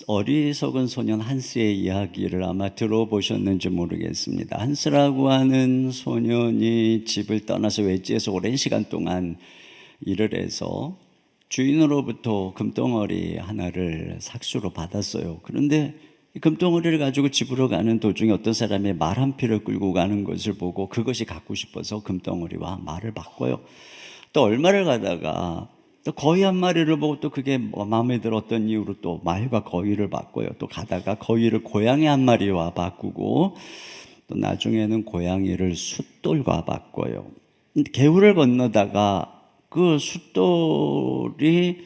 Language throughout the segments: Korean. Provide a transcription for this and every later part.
어리석은 소년 한스의 이야기를 아마 들어보셨는지 모르겠습니다. 한스라고 하는 소년이 집을 떠나서 외지에서 오랜 시간 동안 일을 해서 주인으로부터 금덩어리 하나를 삭수로 받았어요. 그런데 이 금덩어리를 가지고 집으로 가는 도중에 어떤 사람이 말 한 피를 끌고 가는 것을 보고 그것이 갖고 싶어서 금덩어리와 말을 바꿔요. 또 얼마를 가다가 또 거위 한 마리를 보고 또 그게 마음에 들었던 이유로 또 말과 거위를 바꿔요. 또 가다가 거위를 고양이 한 마리와 바꾸고 또 나중에는 고양이를 숫돌과 바꿔요. 개울을 건너다가 그 숫돌이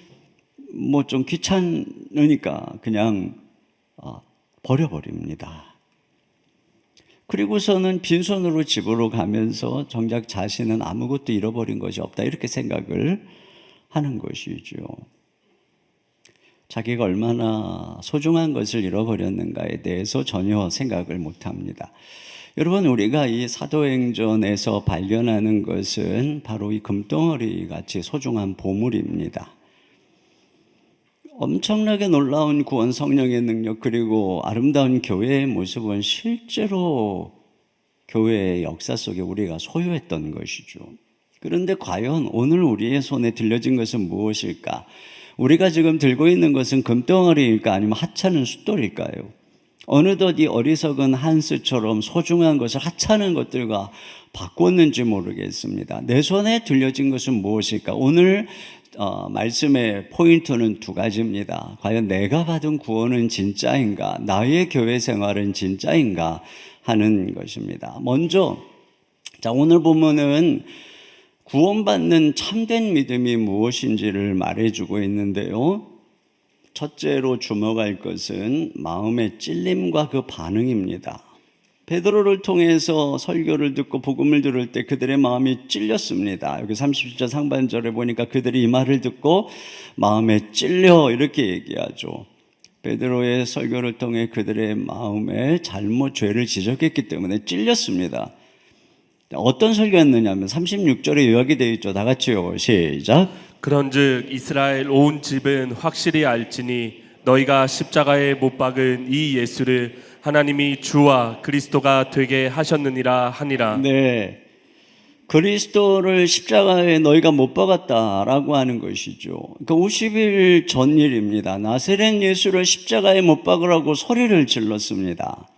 뭐 좀 귀찮으니까 그냥 버려버립니다. 그리고서는 빈손으로 집으로 가면서 정작 자신은 아무것도 잃어버린 것이 없다 이렇게 생각을 하는 것이죠. 자기가 얼마나 소중한 것을 잃어버렸는가에 대해서 전혀 생각을 못합니다. 여러분, 우리가 이 사도행전에서 발견하는 것은 바로 이 금덩어리 같이 소중한 보물입니다. 엄청나게 놀라운 구원 성령의 능력 그리고 아름다운 교회의 모습은 실제로 교회의 역사 속에 우리가 소유했던 것이죠. 그런데 과연 오늘 우리의 손에 들려진 것은 무엇일까? 우리가 지금 들고 있는 것은 금덩어리일까 아니면 하찮은 숫돌일까요? 어느덧 이 어리석은 한스처럼 소중한 것을 하찮은 것들과 바꿨는지 모르겠습니다. 내 손에 들려진 것은 무엇일까? 오늘 말씀의 포인트는 두 가지입니다. 과연 내가 받은 구원은 진짜인가? 나의 교회 생활은 진짜인가? 하는 것입니다. 먼저 오늘 본문은 구원받는 참된 믿음이 무엇인지를 말해주고 있는데요. 첫째로 주목할 것은 마음의 찔림과 그 반응입니다. 베드로를 통해서 설교를 듣고 복음을 들을 때 그들의 마음이 찔렸습니다. 여기 37절 상반절에 보니까 그들이 이 말을 듣고 마음에 찔려 이렇게 얘기하죠. 베드로의 설교를 통해 그들의 마음에 잘못 죄를 지적했기 때문에 찔렸습니다. 어떤 설교였느냐면 36절에 요약이 되어 있죠. 다 같이요. 시작. 그런즉 이스라엘 온 집은 확실히 알지니 너희가 십자가에 못 박은 이 예수를 하나님이 주와 그리스도가 되게 하셨느니라 하니라. 네, 그리스도를 십자가에 너희가 못 박았다라고 하는 것이죠. 그러니까 50일 전 일입니다. 나사렛 예수를 십자가에 못 박으라고 소리를 질렀습니다.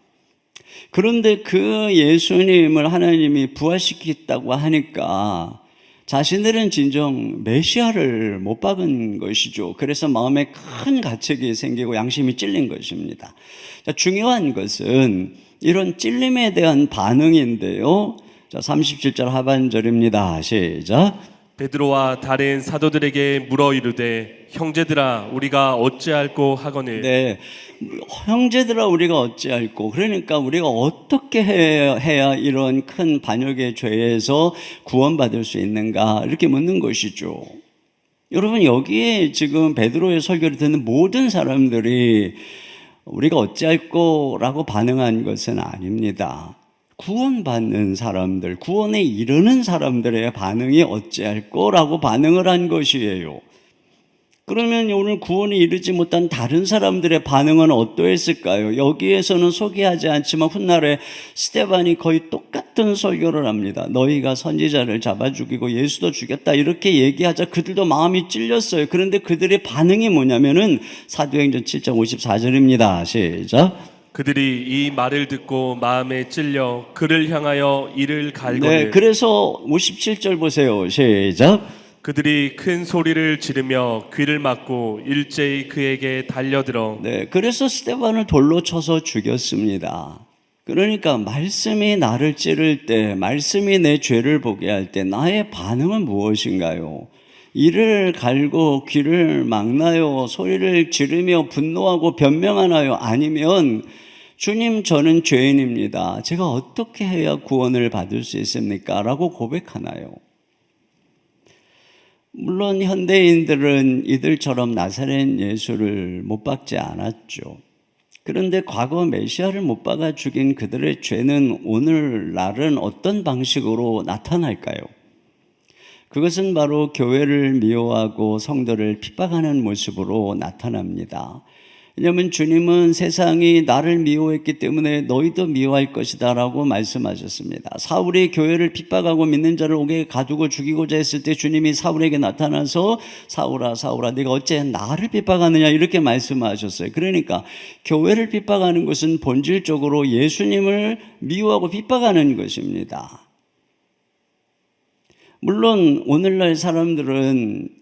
그런데 그 예수님을 하나님이 부활시켰다고 하니까 자신들은 진정 메시아를 못 박은 것이죠. 그래서 마음에 큰 가책이 생기고 양심이 찔린 것입니다. 자, 중요한 것은 이런 찔림에 대한 반응인데요. 자, 37절 하반절입니다. 시작. 베드로와 다른 사도들에게 물어 이르되 형제들아 우리가 어찌할꼬 하거늘. 네, 형제들아 우리가 어찌할꼬. 그러니까 우리가 어떻게 해야 이런 큰 반역의 죄에서 구원받을 수 있는가 이렇게 묻는 것이죠. 여러분, 여기에 지금 베드로의 설교를 듣는 모든 사람들이 우리가 어찌할꼬라고 반응한 것은 아닙니다. 구원받는 사람들, 구원에 이르는 사람들의 반응이 어찌할꼬라고 반응을 한 것이에요. 그러면 오늘 구원에 이르지 못한 다른 사람들의 반응은 어떠했을까요? 여기에서는 소개하지 않지만 훗날에 스데반이 거의 똑같은 설교를 합니다. 너희가 선지자를 잡아 죽이고 예수도 죽였다 이렇게 얘기하자 그들도 마음이 찔렸어요. 그런데 그들의 반응이 뭐냐면은 사도행전 7장 54절입니다. 시작. 그들이 이 말을 듣고 마음에 찔려 그를 향하여 이를 갈거늘. 네, 그래서 57절 보세요. 시작. 그들이 큰 소리를 지르며 귀를 막고 일제히 그에게 달려들어. 네, 그래서 스데반을 돌로 쳐서 죽였습니다. 그러니까 말씀이 나를 찌를 때, 말씀이 내 죄를 보게 할 때 나의 반응은 무엇인가요? 이를 갈고 귀를 막나요? 소리를 지르며 분노하고 변명하나요? 아니면 주님, 저는 죄인입니다. 제가 어떻게 해야 구원을 받을 수 있습니까? 라고 고백하나요? 물론 현대인들은 이들처럼 나사렛 예수를 못 박지 않았죠. 그런데 과거 메시아를 못 박아 죽인 그들의 죄는 오늘날은 어떤 방식으로 나타날까요? 그것은 바로 교회를 미워하고 성도를 핍박하는 모습으로 나타납니다. 왜냐하면 주님은 세상이 나를 미워했기 때문에 너희도 미워할 것이다 라고 말씀하셨습니다. 사울이 교회를 핍박하고 믿는 자를 옥에 가두고 죽이고자 했을 때 주님이 사울에게 나타나서 사울아 사울아 네가 어째 나를 핍박하느냐 이렇게 말씀하셨어요. 그러니까 교회를 핍박하는 것은 본질적으로 예수님을 미워하고 핍박하는 것입니다. 물론 오늘날 사람들은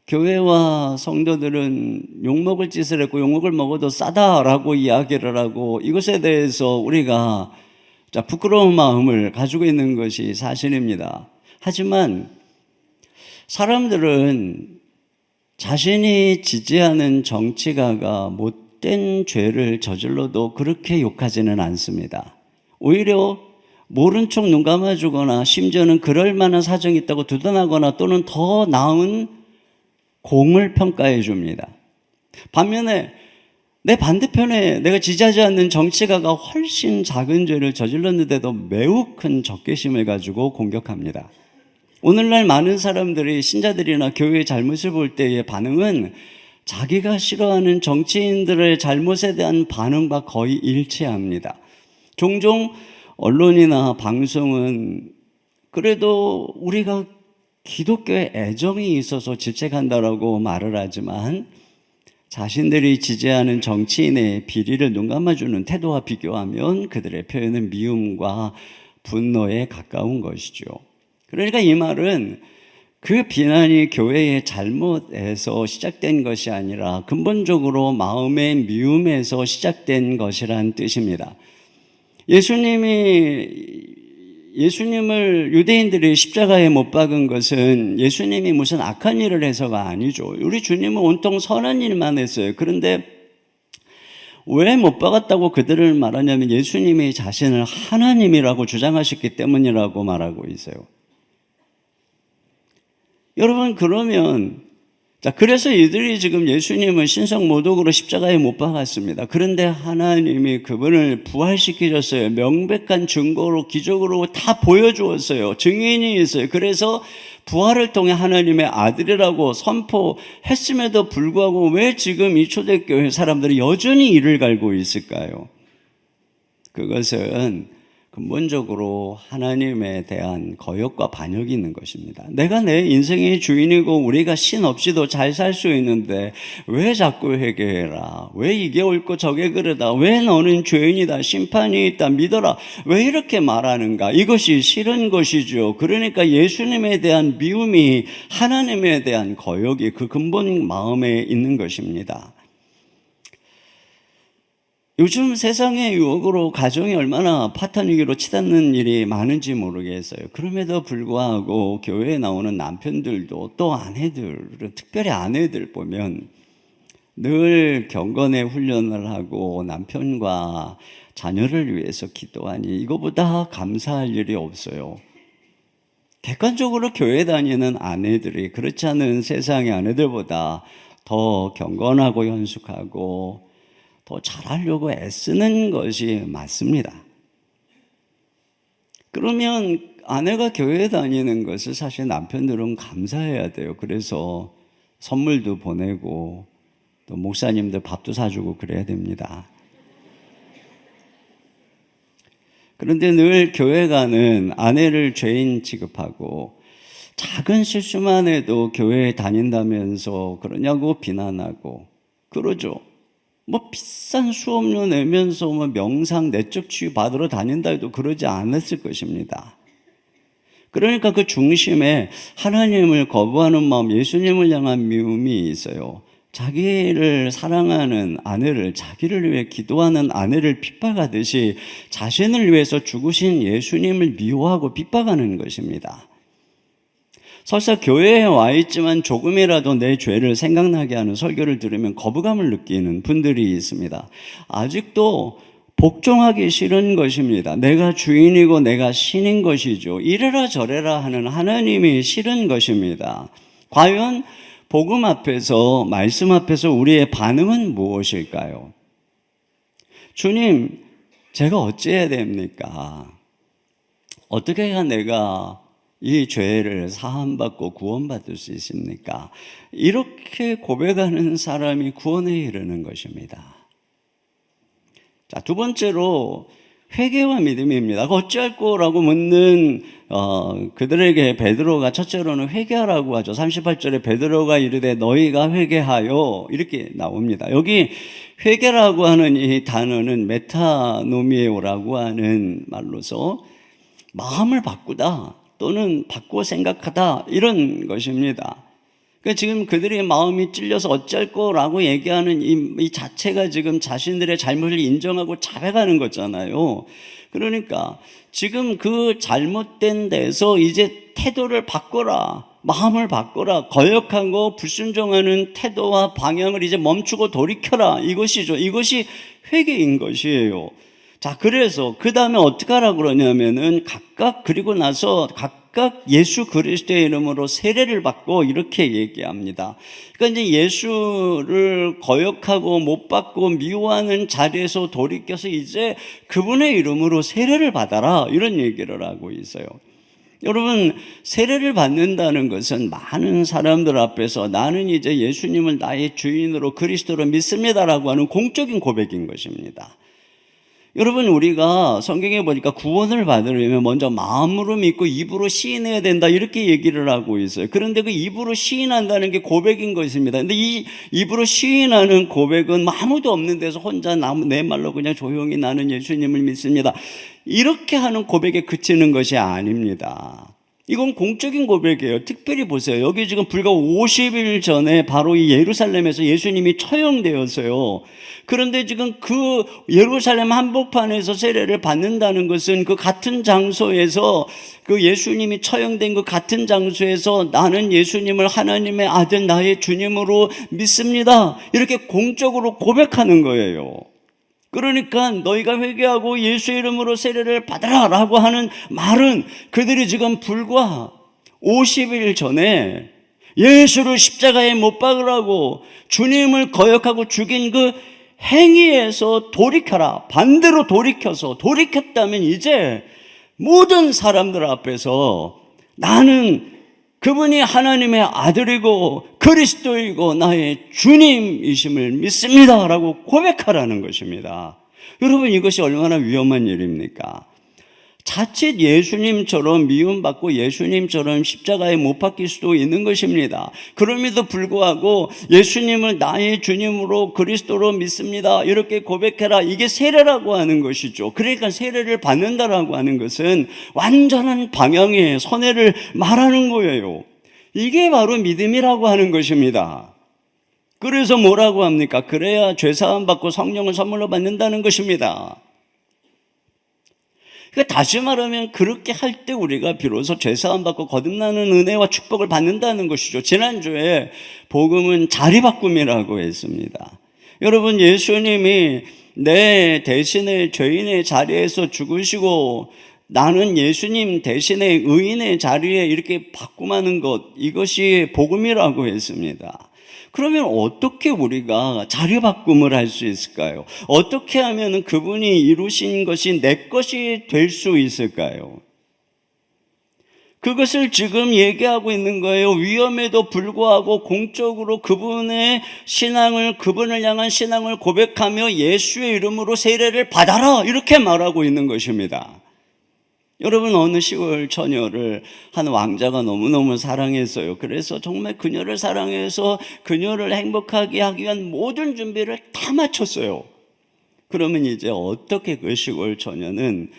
교회와 성도들은 욕먹을 짓을 했고 욕먹을 먹어도 싸다라고 이야기를 하고 이것에 대해서 우리가 부끄러운 마음을 가지고 있는 것이 사실입니다. 하지만 사람들은 자신이 지지하는 정치가가 못된 죄를 저질러도 그렇게 욕하지는 않습니다. 오히려 모른 척 눈 감아주거나 심지어는 그럴 만한 사정이 있다고 두둔하거나 또는 더 나은 공을 평가해 줍니다. 반면에 내 반대편에 내가 지지하지 않는 정치가가 훨씬 작은 죄를 저질렀는데도 매우 큰 적개심을 가지고 공격합니다. 오늘날 많은 사람들이 신자들이나 교회의 잘못을 볼 때의 반응은 자기가 싫어하는 정치인들의 잘못에 대한 반응과 거의 일치합니다. 종종 언론이나 방송은 그래도 우리가 기독교에 애정이 있어서 질책한다라고 말을 하지만 자신들이 지지하는 정치인의 비리를 눈감아주는 태도와 비교하면 그들의 표현은 미움과 분노에 가까운 것이죠. 그러니까 이 말은 그 비난이 교회의 잘못에서 시작된 것이 아니라 근본적으로 마음의 미움에서 시작된 것이란 뜻입니다. 예수님을 유대인들이 십자가에 못 박은 것은 예수님이 무슨 악한 일을 해서가 아니죠. 우리 주님은 온통 선한 일만 했어요. 그런데 왜 못 박았다고 그들을 말하냐면 예수님이 자신을 하나님이라고 주장하셨기 때문이라고 말하고 있어요. 여러분 그러면 그래서 이들이 지금 예수님을 신성모독으로 십자가에 못 박았습니다. 그런데 하나님이 그분을 부활시키셨어요. 명백한 증거로 기적으로 다 보여주었어요. 증인이 있어요. 그래서 부활을 통해 하나님의 아들이라고 선포했음에도 불구하고 왜 지금 이 초대교회 사람들이 여전히 이를 갈고 있을까요? 그것은 근본적으로 하나님에 대한 거역과 반역이 있는 것입니다. 내가 내 인생의 주인이고 우리가 신 없이도 잘 살 수 있는데 왜 자꾸 회개해라? 왜 이게 옳고 저게 그러다? 왜 너는 죄인이다? 심판이 있다? 믿어라? 왜 이렇게 말하는가? 이것이 싫은 것이죠. 그러니까 예수님에 대한 미움이 하나님에 대한 거역이 그 근본 마음에 있는 것입니다. 요즘 세상의 유혹으로 가정이 얼마나 파탄위기로 치닫는 일이 많은지 모르겠어요. 그럼에도 불구하고 교회에 나오는 남편들도 또 아내들은 특별히 아내들 보면 늘 경건의 훈련을 하고 남편과 자녀를 위해서 기도하니 이거보다 감사할 일이 없어요. 객관적으로 교회 다니는 아내들이 그렇지 않은 세상의 아내들보다 더 경건하고 현숙하고 더 잘하려고 애쓰는 것이 맞습니다. 그러면 아내가 교회에 다니는 것을 사실 남편들은 감사해야 돼요. 그래서 선물도 보내고 또 목사님들 밥도 사주고 그래야 됩니다. 그런데 늘 교회 가는 아내를 죄인 취급하고 작은 실수만 해도 교회에 다닌다면서 그러냐고 비난하고 그러죠. 비싼 수업료 내면서 명상 내적 치유 받으러 다닌다 해도 그러지 않았을 것입니다. 그러니까 그 중심에 하나님을 거부하는 마음, 예수님을 향한 미움이 있어요. 자기를 사랑하는 아내를, 자기를 위해 기도하는 아내를 핍박하듯이 자신을 위해서 죽으신 예수님을 미워하고 핍박하는 것입니다. 설사 교회에 와 있지만 조금이라도 내 죄를 생각나게 하는 설교를 들으면 거부감을 느끼는 분들이 있습니다. 아직도 복종하기 싫은 것입니다. 내가 주인이고 내가 신인 것이죠. 이래라 저래라 하는 하나님이 싫은 것입니다. 과연 복음 앞에서, 말씀 앞에서 우리의 반응은 무엇일까요? 주님, 제가 어찌해야 됩니까? 어떻게 해야 내가 이 죄를 사함받고 구원받을 수 있습니까? 이렇게 고백하는 사람이 구원에 이르는 것입니다. 자, 두 번째로 회개와 믿음입니다. 어찌할꼬라고 묻는 그들에게 베드로가 첫째로는 회개하라고 하죠. 38절에 베드로가 이르되 너희가 회개하여 이렇게 나옵니다. 여기 회개라고 하는 이 단어는 메타노미에오라고 하는 말로서 마음을 바꾸다 또는 바꾸어 생각하다 이런 것입니다. 그러니까 지금 그들의 마음이 찔려서 어쩔 거라고 얘기하는 이 자체가 지금 자신들의 잘못을 인정하고 자백하는 거잖아요. 그러니까 지금 그 잘못된 데서 이제 태도를 바꿔라, 마음을 바꿔라, 거역하고 불순종하는 태도와 방향을 이제 멈추고 돌이켜라, 이것이죠. 이것이 회개인 것이에요. 자, 그래서 그 다음에 어떻게 하라고 그러냐면은 그리고 나서 각각 예수 그리스도의 이름으로 세례를 받고 이렇게 얘기합니다. 그러니까 이제 예수를 거역하고 못 받고 미워하는 자리에서 돌이켜서 이제 그분의 이름으로 세례를 받아라, 이런 얘기를 하고 있어요. 여러분, 세례를 받는다는 것은 많은 사람들 앞에서 나는 이제 예수님을 나의 주인으로 그리스도로 믿습니다라고 하는 공적인 고백인 것입니다. 여러분, 우리가 성경에 보니까 구원을 받으려면 먼저 마음으로 믿고 입으로 시인해야 된다, 이렇게 얘기를 하고 있어요. 그런데 그 입으로 시인한다는 게 고백인 것입니다. 근데 이 입으로 시인하는 고백은 아무도 없는 데서 혼자 내 말로 그냥 조용히 나는 예수님을 믿습니다, 이렇게 하는 고백에 그치는 것이 아닙니다. 이건 공적인 고백이에요. 특별히 보세요. 여기 지금 불과 50일 전에 바로 이 예루살렘에서 예수님이 처형되었어요. 그런데 지금 그 예루살렘 한복판에서 세례를 받는다는 것은 그 같은 장소에서, 그 예수님이 처형된 그 같은 장소에서 나는 예수님을 하나님의 아들 나의 주님으로 믿습니다, 이렇게 공적으로 고백하는 거예요. 그러니까 너희가 회개하고 예수의 이름으로 세례를 받으라 라고 하는 말은 그들이 지금 불과 50일 전에 예수를 십자가에 못 박으라고 주님을 거역하고 죽인 그 행위에서 돌이켜라, 반대로 돌이켜서 돌이켰다면 이제 모든 사람들 앞에서 나는 그분이 하나님의 아들이고 그리스도이고 나의 주님이심을 믿습니다 라고 고백하라는 것입니다. 여러분, 이것이 얼마나 위험한 일입니까? 자칫 예수님처럼 미움받고 예수님처럼 십자가에 못 박힐 수도 있는 것입니다. 그럼에도 불구하고 예수님을 나의 주님으로 그리스도로 믿습니다, 이렇게 고백해라, 이게 세례라고 하는 것이죠. 그러니까 세례를 받는다라고 하는 것은 완전한 방향의 선회를 말하는 거예요. 이게 바로 믿음이라고 하는 것입니다. 그래서 뭐라고 합니까? 그래야 죄사함 받고 성령을 선물로 받는다는 것입니다. 그러니까 다시 말하면 그렇게 할 때 우리가 비로소 죄사함 받고 거듭나는 은혜와 축복을 받는다는 것이죠. 지난주에 복음은 자리바꿈이라고 했습니다. 여러분, 예수님이 내 대신에 죄인의 자리에서 죽으시고 나는 예수님 대신에 의인의 자리에 이렇게 바꿈하는 것, 이것이 복음이라고 했습니다. 그러면 어떻게 우리가 자리바꿈을 할 수 있을까요? 어떻게 하면 그분이 이루신 것이 내 것이 될 수 있을까요? 그것을 지금 얘기하고 있는 거예요. 위험에도 불구하고 공적으로 그분의 신앙을, 그분을 향한 신앙을 고백하며 예수의 이름으로 세례를 받아라, 이렇게 말하고 있는 것입니다. 여러분, 어느 시골 처녀를 한 왕자가 너무너무 사랑했어요. 그래서 정말 그녀를 사랑해서 그녀를 행복하게 하기 위한 모든 준비를 다 마쳤어요. 그러면 이제 어떻게 그 시골 처녀는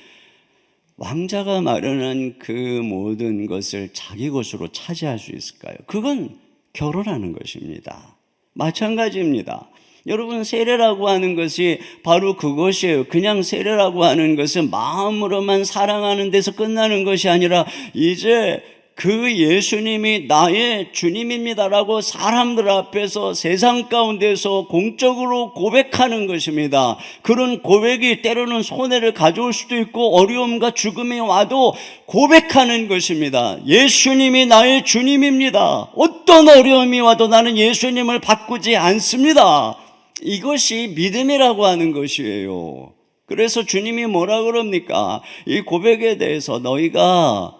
왕자가 마련한 그 모든 것을 자기 것으로 차지할 수 있을까요? 그건 결혼하는 것입니다. 마찬가지입니다. 여러분, 세례라고 하는 것이 바로 그것이에요. 그냥 세례라고 하는 것은 마음으로만 사랑하는 데서 끝나는 것이 아니라 이제 그 예수님이 나의 주님입니다라고 사람들 앞에서 세상 가운데서 공적으로 고백하는 것입니다. 그런 고백이 때로는 손해를 가져올 수도 있고 어려움과 죽음이 와도 고백하는 것입니다. 예수님이 나의 주님입니다. 어떤 어려움이 와도 나는 예수님을 바꾸지 않습니다. 이것이 믿음이라고 하는 것이에요. 그래서 주님이 뭐라 그럽니까? 이 고백에 대해서 너희가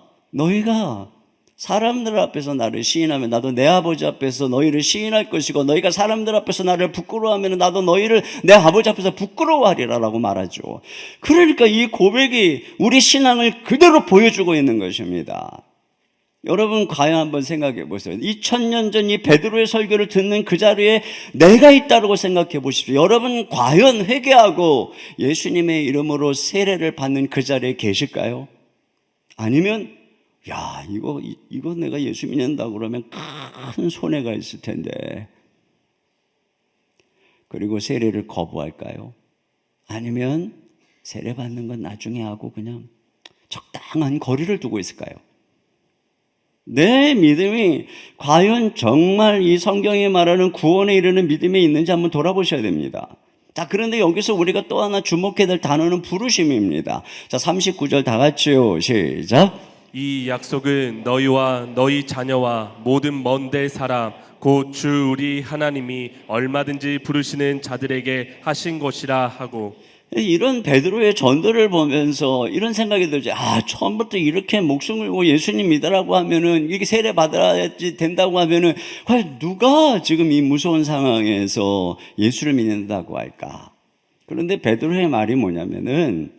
사람들 앞에서 나를 시인하면 나도 내 아버지 앞에서 너희를 시인할 것이고 너희가 사람들 앞에서 나를 부끄러워하면 나도 너희를 내 아버지 앞에서 부끄러워하리라 라고 말하죠. 그러니까 이 고백이 우리 신앙을 그대로 보여주고 있는 것입니다. 여러분 과연 한번 생각해 보세요. 2000년 전 이 베드로의 설교를 듣는 그 자리에 내가 있다고 생각해 보십시오. 여러분 과연 회개하고 예수님의 이름으로 세례를 받는 그 자리에 계실까요? 아니면 야 이거 내가 예수 믿는다고 그러면 큰 손해가 있을 텐데, 그리고 세례를 거부할까요? 아니면 세례 받는 건 나중에 하고 그냥 적당한 거리를 두고 있을까요? 내 믿음이 과연 정말 이 성경이 말하는 구원에 이르는 믿음이 있는지 한번 돌아보셔야 됩니다. 자, 그런데 여기서 우리가 또 하나 주목해야 될 단어는 부르심입니다. 자, 39절 다 같이요. 시작. 이 약속은 너희와 너희 자녀와 모든 먼 데 사람 곧 주 우리 하나님이 얼마든지 부르시는 자들에게 하신 것이라 하고. 이런 베드로의 전도를 보면서 이런 생각이 들죠. 처음부터 이렇게 목숨 걸고 예수님 믿으라고 하면은, 이렇게 세례 받아야지 된다고 하면은, 과연 누가 지금 이 무서운 상황에서 예수를 믿는다고 할까? 그런데 베드로의 말이 뭐냐면은,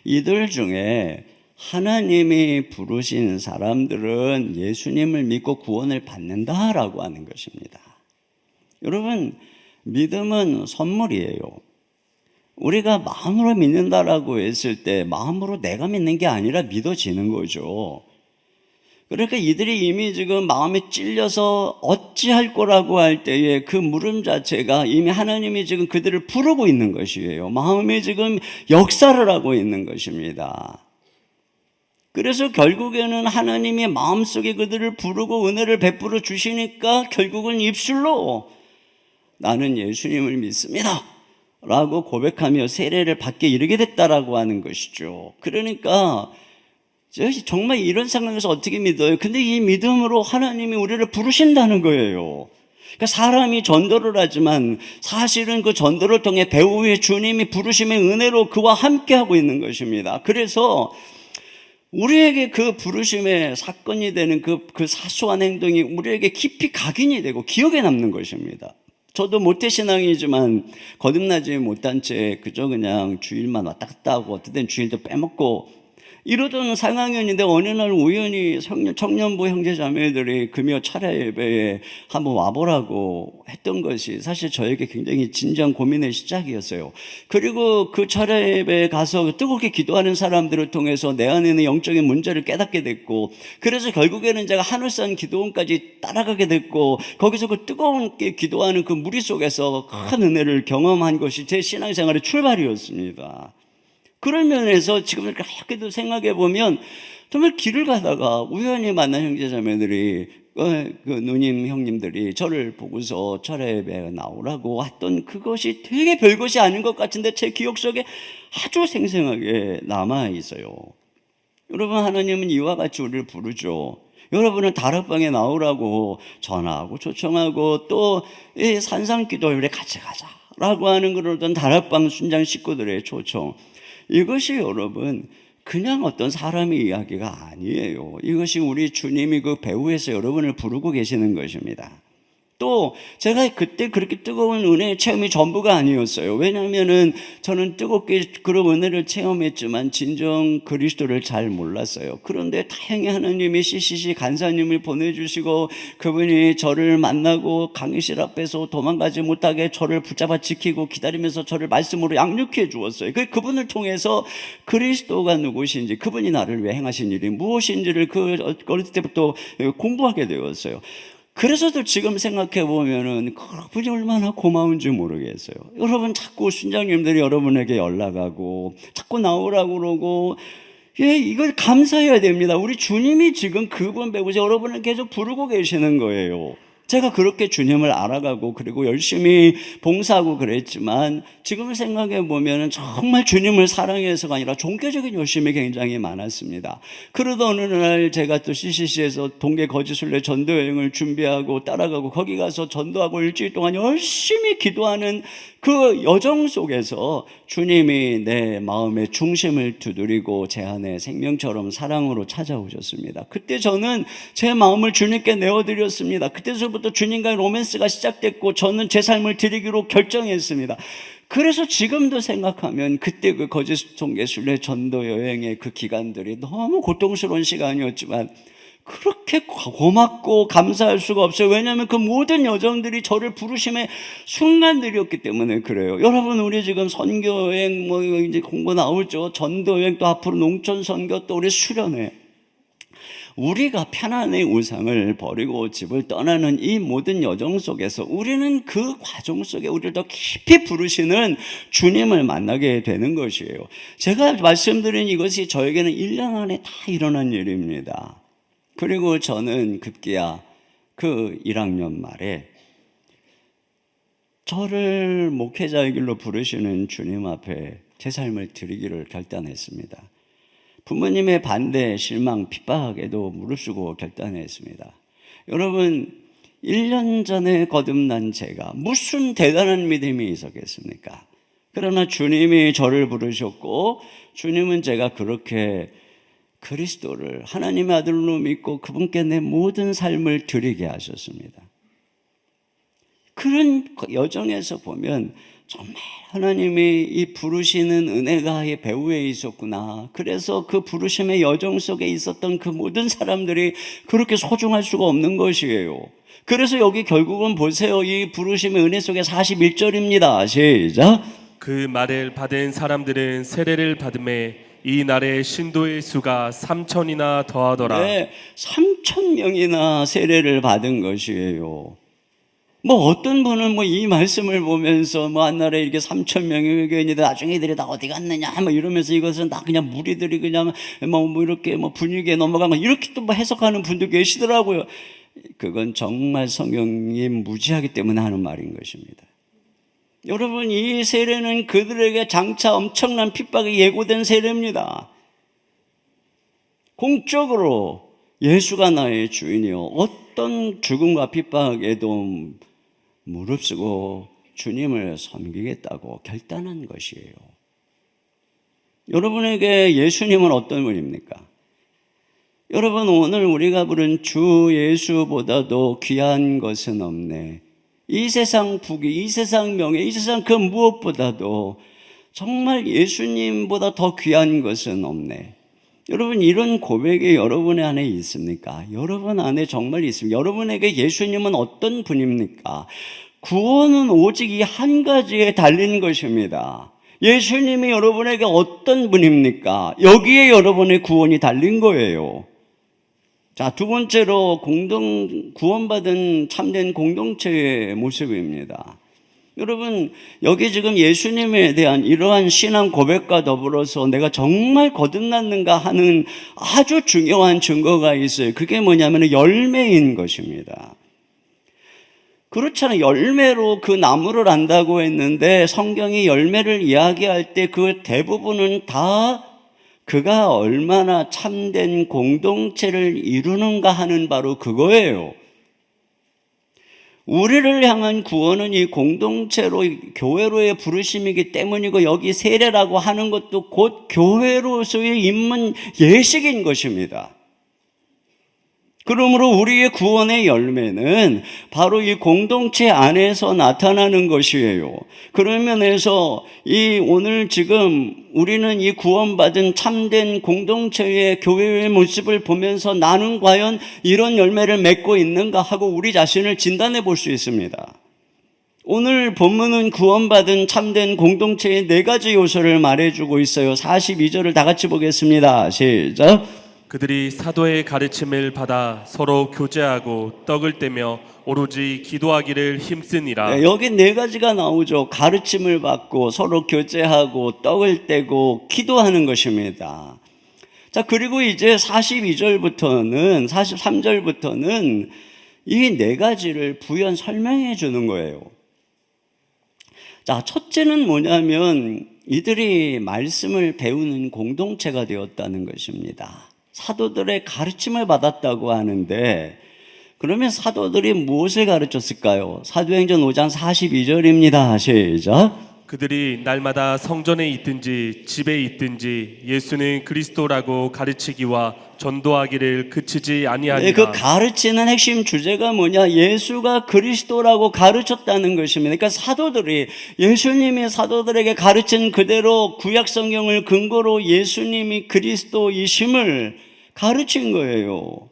이들 중에 하나님이 부르신 사람들은 예수님을 믿고 구원을 받는다라고 하는 것입니다. 여러분, 믿음은 선물이에요. 우리가 마음으로 믿는다라고 했을 때 마음으로 내가 믿는 게 아니라 믿어지는 거죠. 그러니까 이들이 이미 지금 마음에 찔려서 어찌할 거라고 할 때에 그 물음 자체가 이미 하나님이 지금 그들을 부르고 있는 것이에요. 마음에 지금 역사를 하고 있는 것입니다. 그래서 결국에는 하나님이 마음속에 그들을 부르고 은혜를 베풀어 주시니까 결국은 입술로 나는 예수님을 믿습니다 라고 고백하며 세례를 받게 이르게 됐다라고 하는 것이죠. 그러니까 정말 이런 상황에서 어떻게 믿어요? 근데 이 믿음으로 하나님이 우리를 부르신다는 거예요. 그러니까 사람이 전도를 하지만 사실은 그 전도를 통해 배후에 주님이 부르심의 은혜로 그와 함께하고 있는 것입니다. 그래서 우리에게 그 부르심의 사건이 되는 그 사소한 행동이 우리에게 깊이 각인이 되고 기억에 남는 것입니다. 저도 모태신앙이지만 거듭나지 못한 채 그저 그냥 주일만 왔다 갔다 하고 어떤 때는 주일도 빼먹고 이러던 상황이었는데 어느 날 우연히 청년부 형제자매들이 금요 차례 예배에 한번 와보라고 했던 것이 사실 저에게 굉장히 진지한 고민의 시작이었어요. 그리고 그 차례 예배에 가서 뜨겁게 기도하는 사람들을 통해서 내 안에 있는 영적인 문제를 깨닫게 됐고, 그래서 결국에는 제가 하늘산 기도원까지 따라가게 됐고, 거기서 그 뜨거운게 기도하는 그 무리 속에서 큰 은혜를 경험한 것이 제 신앙생활의 출발이었습니다. 그런 면에서 지금 이렇게도 생각해 보면 정말 길을 가다가 우연히 만난 형제자매들이 그 누님 형님들이 저를 보고서 차례 예배에 나오라고 했던 그것이 되게 별것이 아닌 것 같은데 제 기억 속에 아주 생생하게 남아 있어요. 여러분, 하나님은 이와 같이 우리를 부르죠. 여러분은 다락방에 나오라고 전화하고 초청하고 또 이 산상기도회에 같이 가자라고 하는 그런 다락방 순장 식구들의 초청, 이것이 여러분 그냥 어떤 사람의 이야기가 아니에요. 이것이 우리 주님이 그 배후에서 여러분을 부르고 계시는 것입니다. 또 제가 그때 그렇게 뜨거운 은혜의 체험이 전부가 아니었어요. 왜냐하면은 저는 뜨겁게 그런 은혜를 체험했지만 진정 그리스도를 잘 몰랐어요. 그런데 다행히 하나님이 CCC 간사님을 보내주시고 그분이 저를 만나고 강의실 앞에서 도망가지 못하게 저를 붙잡아 지키고 기다리면서 저를 말씀으로 양육해 주었어요. 그분을 통해서 그리스도가 누구신지, 그분이 나를 위해 행하신 일이 무엇인지를 어릴 때부터 공부하게 되었어요. 그래서도 지금 생각해 보면은 그분이 얼마나 고마운지 모르겠어요. 여러분, 자꾸 순장님들이 여러분에게 연락하고 자꾸 나오라고 그러고, 이걸 감사해야 됩니다. 우리 주님이 지금 그분 배우자 여러분을 계속 부르고 계시는 거예요. 제가 그렇게 주님을 알아가고 그리고 열심히 봉사하고 그랬지만 지금 생각해 보면 정말 주님을 사랑해서가 아니라 종교적인 열심이 굉장히 많았습니다. 그러던 어느 날 제가 또 CCC에서 동계 거지순례 전도여행을 준비하고 따라가고 거기 가서 전도하고 일주일 동안 열심히 기도하는 그 여정 속에서 주님이 내 마음의 중심을 두드리고 제 안에 생명처럼 사랑으로 찾아오셨습니다. 그때 저는 제 마음을 주님께 내어드렸습니다. 그때서부터 주님과의 로맨스가 시작됐고 저는 제 삶을 드리기로 결정했습니다. 그래서 지금도 생각하면 그때 그 거짓 종교순례 전도 여행의 그 기간들이 너무 고통스러운 시간이었지만 그렇게 고맙고 감사할 수가 없어요. 왜냐하면 그 모든 여정들이 저를 부르심의 순간들이었기 때문에 그래요. 여러분, 우리 지금 선교여행 뭐 이제 공부 나오죠. 전도여행, 또 앞으로 농촌 선교, 또 우리 수련회. 우리가 편안의 우상을 버리고 집을 떠나는 이 모든 여정 속에서 우리는 그 과정 속에 우리를 더 깊이 부르시는 주님을 만나게 되는 것이에요. 제가 말씀드린 이것이 저에게는 1년 안에 다 일어난 일입니다. 그리고 저는 급기야 그 1학년 말에 저를 목회자의 길로 부르시는 주님 앞에 제 삶을 드리기를 결단했습니다. 부모님의 반대, 실망, 핍박에도 무릅쓰고 결단했습니다. 여러분, 1년 전에 거듭난 제가 무슨 대단한 믿음이 있었겠습니까? 그러나 주님이 저를 부르셨고 주님은 제가 그렇게 그리스도를 하나님의 아들로 믿고 그분께 내 모든 삶을 드리게 하셨습니다. 그런 여정에서 보면 정말 하나님이 이 부르시는 은혜가 이 배후에 있었구나. 그래서 그 부르심의 여정 속에 있었던 그 모든 사람들이 그렇게 소중할 수가 없는 것이에요. 그래서 여기 결국은 보세요. 이 부르심의 은혜 속에 41절입니다. 시작. 그 말을 받은 사람들은 세례를 받음에 이 날에 신도의 수가 3천이나 더하더라. 네, 3,000명이나 세례를 받은 것이에요. 뭐 어떤 분은 뭐 이 말씀을 보면서 뭐 한날에 이렇게 3,000명의 교인이들 나중에 이들이 다 어디 갔느냐 뭐 이러면서 이것은 다 그냥 무리들이 그냥 뭐 이렇게 뭐 분위기에 넘어간 거 이렇게 또 뭐 해석하는 분도 계시더라고요. 그건 정말 성경이 무지하기 때문에 하는 말인 것입니다. 여러분, 이 세례는 그들에게 장차 엄청난 핍박이 예고된 세례입니다. 공적으로 예수가 나의 주인이요 어떤 죽음과 핍박에도 무릅쓰고 주님을 섬기겠다고 결단한 것이에요. 여러분에게 예수님은 어떤 분입니까? 여러분, 오늘 우리가 부른 주 예수보다도 귀한 것은 없네. 이 세상 부귀, 이 세상 명예, 이 세상 그 무엇보다도 정말 예수님보다 더 귀한 것은 없네. 여러분, 이런 고백이 여러분의 안에 있습니까? 여러분 안에 정말 있습니다. 여러분에게 예수님은 어떤 분입니까? 구원은 오직 이 한 가지에 달린 것입니다. 예수님이 여러분에게 어떤 분입니까? 여기에 여러분의 구원이 달린 거예요. 자, 두 번째로 구원받은 참된 공동체의 모습입니다. 여러분, 여기 지금 예수님에 대한 이러한 신앙 고백과 더불어서 내가 정말 거듭났는가 하는 아주 중요한 증거가 있어요. 그게 뭐냐면 열매인 것입니다. 그렇잖아요. 열매로 그 나무를 안다고 했는데 성경이 열매를 이야기할 때 그 대부분은 다 그가 얼마나 참된 공동체를 이루는가 하는 바로 그거예요. 우리를 향한 구원은 이 공동체로, 교회로의 부르심이기 때문이고 여기 세례라고 하는 것도 곧 교회로서의 입문 예식인 것입니다. 그러므로 우리의 구원의 열매는 바로 이 공동체 안에서 나타나는 것이에요. 그런 면에서 오늘 지금 우리는 이 구원받은 참된 공동체의 교회의 모습을 보면서 나는 과연 이런 열매를 맺고 있는가 하고 우리 자신을 진단해 볼 수 있습니다. 오늘 본문은 구원받은 참된 공동체의 4가지 요소를 말해주고 있어요. 42절을 다 같이 보겠습니다. 시작. 그들이 사도의 가르침을 받아 서로 교제하고 떡을 떼며 오로지 기도하기를 힘쓰니라. 네, 여기 4가지가 나오죠. 가르침을 받고 서로 교제하고 떡을 떼고 기도하는 것입니다. 자, 그리고 이제 42절부터는 43절부터는 이 4가지를 부연 설명해 주는 거예요. 자, 첫째는 뭐냐면 이들이 말씀을 배우는 공동체가 되었다는 것입니다. 사도들의 가르침을 받았다고 하는데 그러면 사도들이 무엇을 가르쳤을까요? 사도행전 5장 42절입니다. 시작. 그들이 날마다 성전에 있든지 집에 있든지 예수는 그리스도라고 가르치기와 전도하기를 그치지 네, 그 아니하니라. 가르치는 핵심 주제가 뭐냐? 예수가 그리스도라고 가르쳤다는 것입니다. 그러니까 사도들이 예수님이 사도들에게 가르친 그대로 구약 성경을 근거로 예수님이 그리스도이심을 가르친 거예요.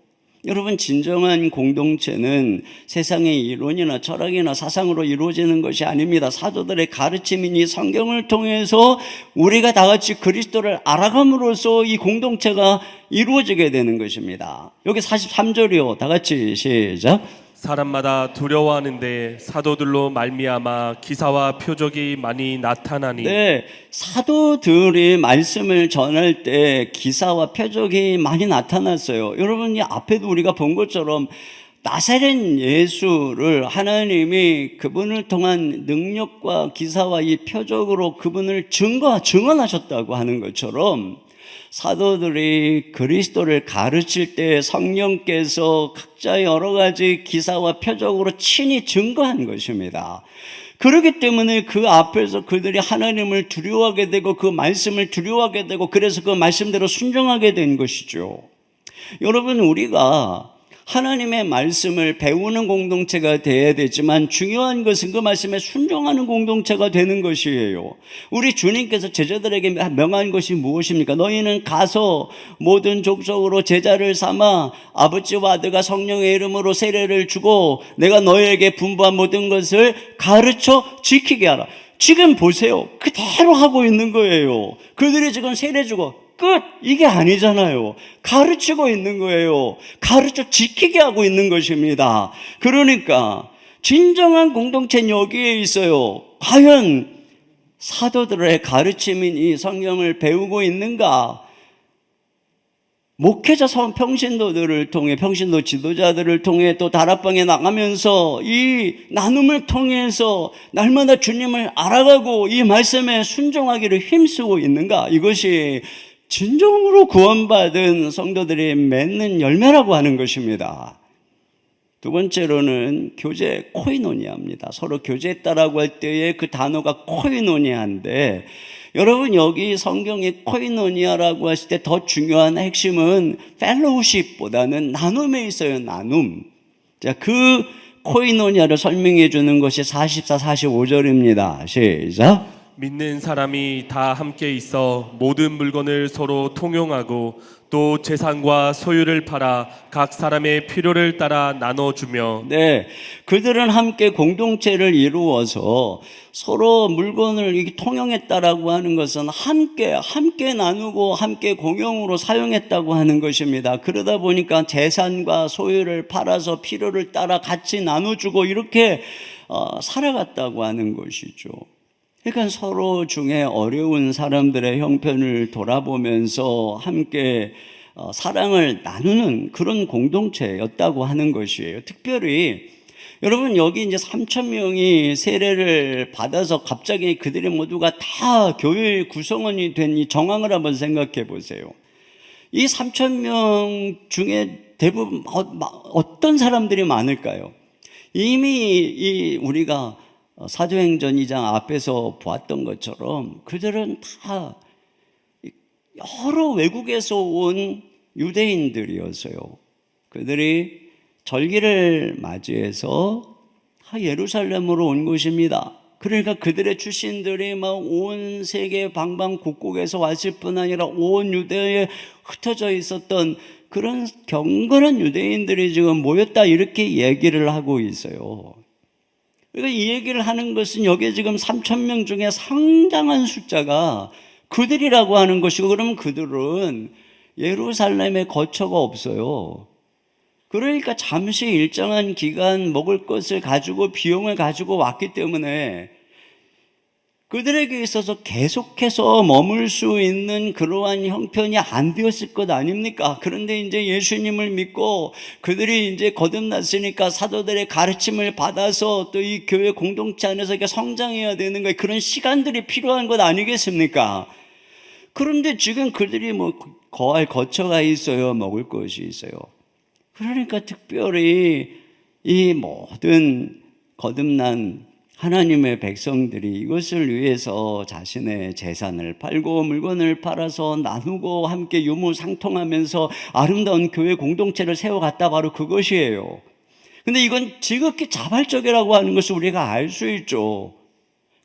여러분, 진정한 공동체는 세상의 이론이나 철학이나 사상으로 이루어지는 것이 아닙니다. 사도들의 가르침이니 성경을 통해서 우리가 다 같이 그리스도를 알아감으로써 이 공동체가 이루어지게 되는 것입니다. 여기 43절이요. 다 같이 시작. 사람마다 두려워하는데 사도들로 말미암아 기사와 표적이 많이 나타나니. 네, 사도들이 말씀을 전할 때 기사와 표적이 많이 나타났어요. 여러분이 앞에도 우리가 본 것처럼 나사렛 예수를 하나님이 그분을 통한 능력과 기사와 이 표적으로 그분을 증언하셨다고 하는 것처럼 사도들이 그리스도를 가르칠 때 성령께서 각자의 여러 가지 기사와 표적으로 친히 증거한 것입니다. 그렇기 때문에 그 앞에서 그들이 하나님을 두려워하게 되고 그 말씀을 두려워하게 되고 그래서 그 말씀대로 순종하게 된 것이죠. 여러분, 우리가 하나님의 말씀을 배우는 공동체가 되어야 되지만 중요한 것은 그 말씀에 순종하는 공동체가 되는 것이에요. 우리 주님께서 제자들에게 명한 것이 무엇입니까? 너희는 가서 모든 족속으로 제자를 삼아 아버지와 아들과 성령의 이름으로 세례를 주고 내가 너희에게 분부한 모든 것을 가르쳐 지키게 하라. 지금 보세요. 그대로 하고 있는 거예요. 그들이 지금 세례 주고 끝! 이게 아니잖아요. 가르치고 있는 거예요. 가르쳐 지키게 하고 있는 것입니다. 그러니까 진정한 공동체는 여기에 있어요. 과연 사도들의 가르침인 이 성경을 배우고 있는가? 목회자 평신도들을 통해, 평신도 지도자들을 통해 또 다락방에 나가면서 이 나눔을 통해서 날마다 주님을 알아가고 이 말씀에 순종하기를 힘쓰고 있는가? 이것이 진정으로 구원받은 성도들이 맺는 열매라고 하는 것입니다. 두 번째로는 교제, 코이노니아입니다. 서로 교제했다라고 할 때의 그 단어가 코이노니아인데, 여러분, 여기 성경의 코이노니아라고 했을 때 더 중요한 핵심은 펠로우십보다는 나눔에 있어요. 나눔. 자, 그 코이노니아를 설명해 주는 것이 44, 45절입니다. 시작. 믿는 사람이 다 함께 있어 모든 물건을 서로 통용하고 또 재산과 소유를 팔아 각 사람의 필요를 따라 나눠주며. 네, 그들은 함께 공동체를 이루어서 서로 물건을 이렇게 통용했다라고 하는 것은 함께 나누고 함께 공용으로 사용했다고 하는 것입니다. 그러다 보니까 재산과 소유를 팔아서 필요를 따라 같이 나눠주고 이렇게 살아갔다고 하는 것이죠. 그러니까 서로 중에 어려운 사람들의 형편을 돌아보면서 함께 사랑을 나누는 그런 공동체였다고 하는 것이에요. 특별히 여러분, 여기 이제 3,000명이 세례를 받아서 갑자기 그들이 모두가 다 교회의 구성원이 된 이 정황을 한번 생각해 보세요. 이 3,000명 중에 대부분 어떤 사람들이 많을까요? 이미 우리가 사도행전 2장 앞에서 보았던 것처럼 그들은 다 여러 외국에서 온 유대인들이었어요. 그들이 절기를 맞이해서 다 예루살렘으로 온 것입니다. 그러니까 그들의 출신들이 막 온 세계 방방곡곡에서 왔을 뿐 아니라 온 유대에 흩어져 있었던 그런 경건한 유대인들이 지금 모였다, 이렇게 얘기를 하고 있어요. 그러니까 이 얘기를 하는 것은 여기에 지금 3,000명 중에 상당한 숫자가 그들이라고 하는 것이고, 그러면 그들은 예루살렘에 거처가 없어요. 그러니까 잠시 일정한 기간 먹을 것을 가지고 비용을 가지고 왔기 때문에 그들에게 있어서 계속해서 머물 수 있는 그러한 형편이 안 되었을 것 아닙니까? 그런데 이제 예수님을 믿고 그들이 이제 거듭났으니까 사도들의 가르침을 받아서 또 이 교회 공동체 안에서 성장해야 되는 거예요. 그런 시간들이 필요한 것 아니겠습니까? 그런데 지금 그들이 거할 거처가 있어요. 먹을 것이 있어요. 그러니까 특별히 이 모든 거듭난 하나님의 백성들이 이것을 위해서 자신의 재산을 팔고 물건을 팔아서 나누고 함께 유무상통하면서 아름다운 교회 공동체를 세워갔다, 바로 그것이에요. 근데 이건 지극히 자발적이라고 하는 것을 우리가 알 수 있죠.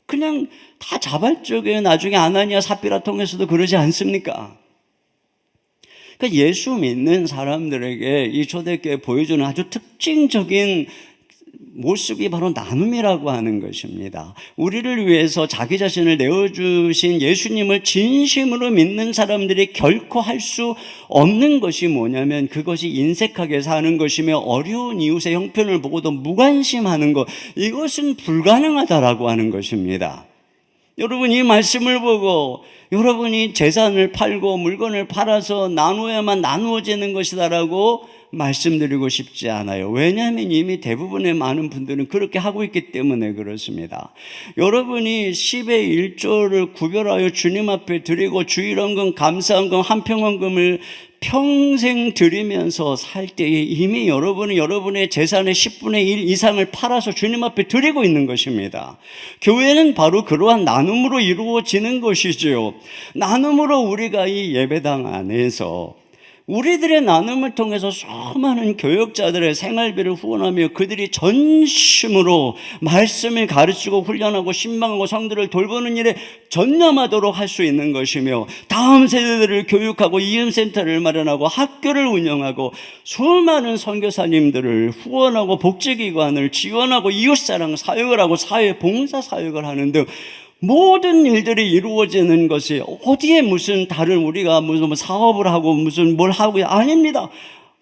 그냥 다 자발적이에요. 나중에 아나니아 삽비라 통해서도 그러지 않습니까? 그러니까 예수 믿는 사람들에게 이 초대교회 보여주는 아주 특징적인 모습이 바로 나눔이라고 하는 것입니다. 우리를 위해서 자기 자신을 내어주신 예수님을 진심으로 믿는 사람들이 결코 할 수 없는 것이 뭐냐면 그것이 인색하게 사는 것이며 어려운 이웃의 형편을 보고도 무관심하는 것, 이것은 불가능하다라고 하는 것입니다. 여러분, 이 말씀을 보고 여러분이 재산을 팔고 물건을 팔아서 나누어야만 나누어지는 것이다라고 말씀드리고 싶지 않아요. 왜냐하면 이미 대부분의 많은 분들은 그렇게 하고 있기 때문에 그렇습니다. 여러분이 10의 1조를 구별하여 주님 앞에 드리고 주일헌금, 감사헌금, 한평헌금을 평생 드리면서 살 때에 이미 여러분은 여러분의 재산의 10분의 1 이상을 팔아서 주님 앞에 드리고 있는 것입니다. 교회는 바로 그러한 나눔으로 이루어지는 것이지요. 나눔으로 우리가 이 예배당 안에서 우리들의 나눔을 통해서 수많은 교역자들의 생활비를 후원하며 그들이 전심으로 말씀을 가르치고 훈련하고 신방하고 성들을 돌보는 일에 전념하도록 할 수 있는 것이며, 다음 세대들을 교육하고 이음센터를 마련하고 학교를 운영하고 수많은 선교사님들을 후원하고 복지기관을 지원하고 이웃사랑 사역을 하고 사회봉사 사역을 하는 등 모든 일들이 이루어지는 것이 어디에 무슨 다른 우리가 무슨 사업을 하고 무슨 뭘 하고, 아닙니다.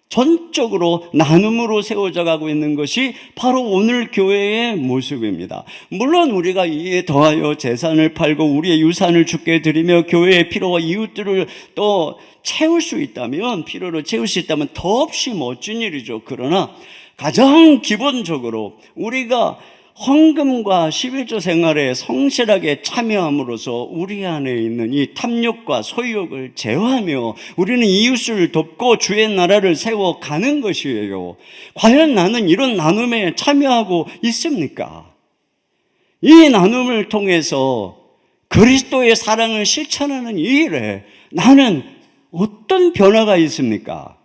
전적으로 나눔으로 세워져 가고 있는 것이 바로 오늘 교회의 모습입니다. 물론 우리가 이에 더하여 재산을 팔고 우리의 유산을 주께 드리며 교회의 필요와 이웃들을 또 채울 수 있다면, 필요를 채울 수 있다면 더없이 멋진 일이죠. 그러나 가장 기본적으로 우리가 헌금과 11조 생활에 성실하게 참여함으로써 우리 안에 있는 이 탐욕과 소유욕을 제어하며 우리는 이웃을 돕고 주의 나라를 세워가는 것이에요. 과연 나는 이런 나눔에 참여하고 있습니까? 이 나눔을 통해서 그리스도의 사랑을 실천하는 이 일에 나는 어떤 변화가 있습니까?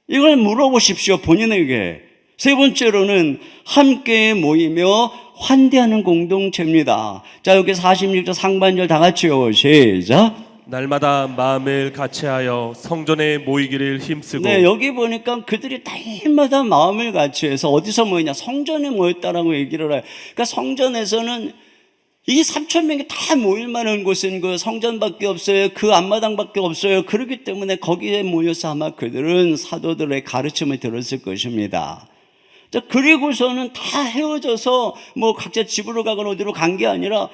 이걸 물어보십시오, 본인에게. 세 번째로는 함께 모이며 환대하는 공동체입니다. 자, 여기 46절 상반절 다 같이요. 시작. 날마다 마음을 같이하여 성전에 모이기를 힘쓰고. 네, 여기 보니까 그들이 날마다 마음을 같이해서 어디서 모이냐? 성전에 모였다라고 얘기를 해요. 그러니까 성전에서는 이 3,000명이 다 모일 만한 곳은 그 성전밖에 없어요. 그 앞마당밖에 없어요. 그렇기 때문에 거기에 모여서 아마 그들은 사도들의 가르침을 들었을 것입니다. 자, 그리고서는 다 헤어져서 뭐 각자 집으로 가거나 어디로 간 게 아니라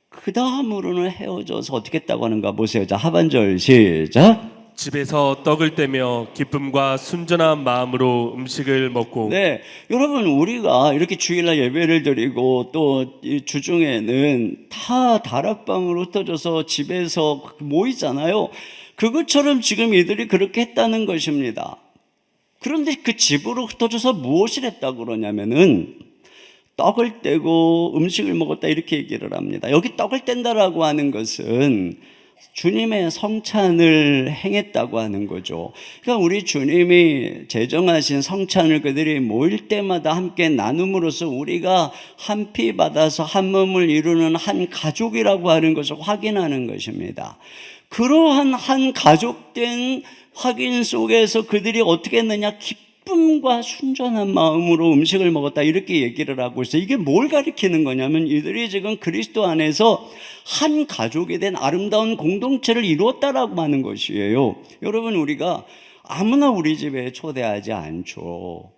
그 다음으로는 헤어져서 어떻게 했다고 하는가 보세요. 자, 하반절 시작. 집에서 떡을 떼며 기쁨과 순전한 마음으로 음식을 먹고. 네, 여러분, 우리가 이렇게 주일날 예배를 드리고 또 이 주중에는 다 다락방으로 흩어져서 집에서 모이잖아요. 그것처럼 지금 이들이 그렇게 했다는 것입니다. 그런데 그 집으로 흩어져서 무엇을 했다고 그러냐면은 떡을 떼고 음식을 먹었다, 이렇게 얘기를 합니다. 여기 떡을 뗀다라고 하는 것은 주님의 성찬을 행했다고 하는 거죠. 그러니까 우리 주님이 제정하신 성찬을 그들이 모일 때마다 함께 나눔으로써 우리가 한 피 받아서 한 몸을 이루는 한 가족이라고 하는 것을 확인하는 것입니다. 그러한 한 가족된 확인 속에서 그들이 어떻게 했느냐? 기쁨과 순전한 마음으로 음식을 먹었다, 이렇게 얘기를 하고 있어요. 이게 뭘 가리키는 거냐면 이들이 지금 그리스도 안에서 한 가족이 된 아름다운 공동체를 이루었다라고 하는 것이에요. 여러분, 우리가 아무나 우리 집에 초대하지 않죠.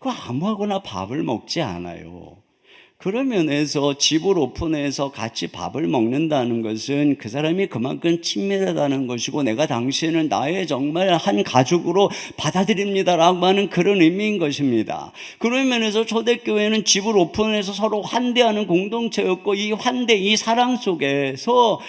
그 아무하거나 밥을 먹지 않아요. 그런 면에서 집을 오픈해서 같이 밥을 먹는다는 것은 그 사람이 그만큼 친밀하다는 것이고, 내가 당신을 나의 정말 한 가족으로 받아들입니다라고 하는 그런 의미인 것입니다. 그런 면에서 초대교회는 집을 오픈해서 서로 환대하는 공동체였고, 이 환대, 이 사랑 속에서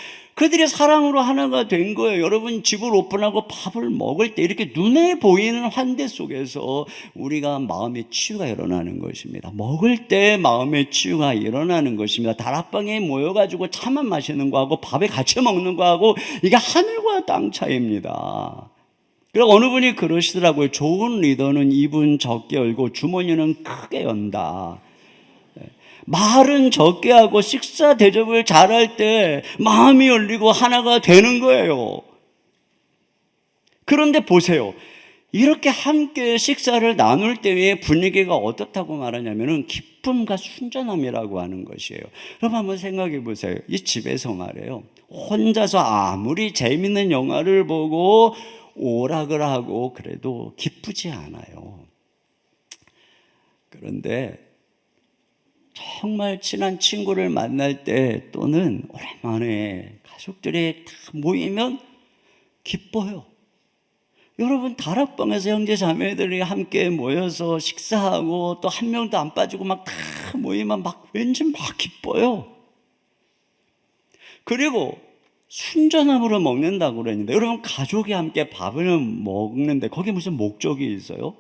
그들이 사랑으로 하나가 된 거예요. 여러분, 집을 오픈하고 밥을 먹을 때 이렇게 눈에 보이는 환대 속에서 우리가 마음의 치유가 일어나는 것입니다. 먹을 때 마음의 치유가 일어나는 것입니다. 다락방에 모여가지고 차만 마시는 거하고 밥에 같이 먹는 거하고 이게 하늘과 땅 차이입니다. 그리고 어느 분이 그러시더라고요. 좋은 리더는 입은 적게 열고 주머니는 크게 연다. 말은 적게 하고 식사 대접을 잘할 때 마음이 열리고 하나가 되는 거예요. 그런데 보세요. 이렇게 함께 식사를 나눌 때의 분위기가 어떻다고 말하냐면은 기쁨과 순전함이라고 하는 것이에요. 여러분 한번 생각해 보세요. 이 집에서 말이에요. 혼자서 아무리 재밌는 영화를 보고 오락을 하고 그래도 기쁘지 않아요. 그런데 정말 친한 친구를 만날 때 또는 오랜만에 가족들이 다 모이면 기뻐요. 여러분, 다락방에서 형제 자매들이 함께 모여서 식사하고 또 한 명도 안 빠지고 막 다 모이면 막 왠지 막 기뻐요. 그리고 순전함으로 먹는다고 그랬는데, 여러분, 가족이 함께 밥을 먹는데 거기에 무슨 목적이 있어요?